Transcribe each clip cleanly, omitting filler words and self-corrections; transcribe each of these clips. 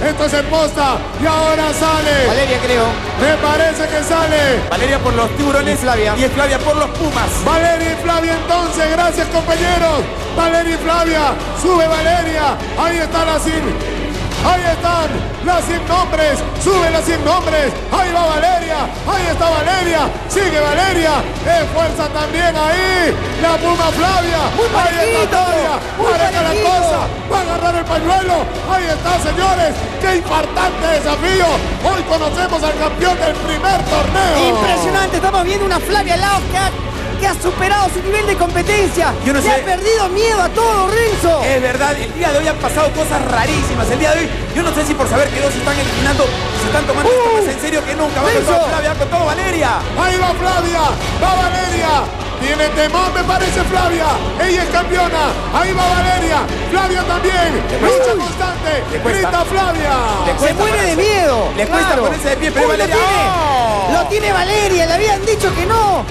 Esto es en posta. Y ahora sale. Valeria, creo. Me parece que sale. Valeria por los tiburones. Y Flavia. Y es Flavia por los pumas. Valeria y Flavia entonces. Gracias, compañeros. Valeria y Flavia. Sube Valeria. Ahí está la sin. Ahí están las 100 nombres, sube las 100 nombres, ahí va Valeria, ahí está Valeria, sigue Valeria, esfuerza también ahí, la Puma Flavia, ahí está Flavia, pareja la cosa, va a agarrar el pañuelo, ahí está señores, qué impactante desafío, hoy conocemos al campeón del primer torneo. Impresionante, estamos viendo una Flavia Laos que ha superado su nivel de competencia. Yo no sé. Ha perdido miedo a todo, Renzo. Es verdad, el día de hoy han pasado cosas rarísimas. El día de hoy, yo no sé si por saber que dos se están eliminando, se están tomando esto más en serio que nunca. Va con todo Flavia, va con todo Valeria. Ahí va Flavia, va Valeria. Tiene temor, me parece Flavia. Ella es campeona. Ahí va Valeria. Flavia también. Lucha constante. Grita Flavia. Se muere de miedo. Le cuesta ponerse de pie, pero Valeria. Lo tiene Valeria. Le habían dicho que no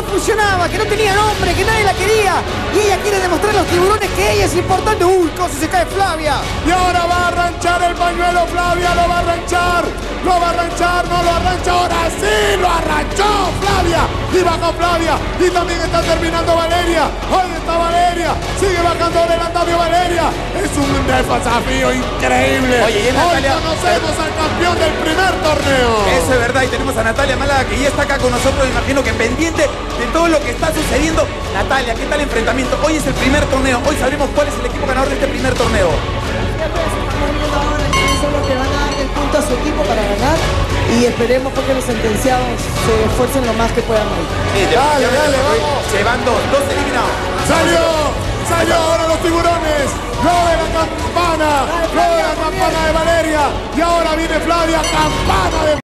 funcionaba, que no tenía nombre, que nadie la quería. Y ella quiere demostrar a los tiburones que ella es importante. Uy, casi se cae Flavia. Y ahora va a arranchar el pañuelo Flavia. Lo va a arranchar. Lo va a arranchar. No lo arrancha. Ahora sí lo arranchó Flavia. Y baja Flavia. Y también está terminando Valeria. Ahí está Valeria. Sigue bajando el andamio Valeria. Es un desafío increíble. Oye, y es Natalia. Hoy conocemos al campeón del primer torneo. Eso es verdad. Y tenemos a Natalia Málaga que ya está acá con nosotros. Imagino que pendiente de todo lo que está sucediendo. Natalia, ¿qué tal el enfrentamiento? Hoy es el primer torneo. Hoy sabremos cuál es el equipo ganador de este primer torneo. Ya pues estamos viendo ahora quiénes son los que van a dar el punto a su equipo para ganar. Y esperemos que los sentenciados se esfuercen lo más que puedan hoy. Dale, vamos. Se van dos eliminados. Salió ahora los tiburones. Lo de la campana. Lo de la campana de Valeria. Y ahora viene Flavia. Campana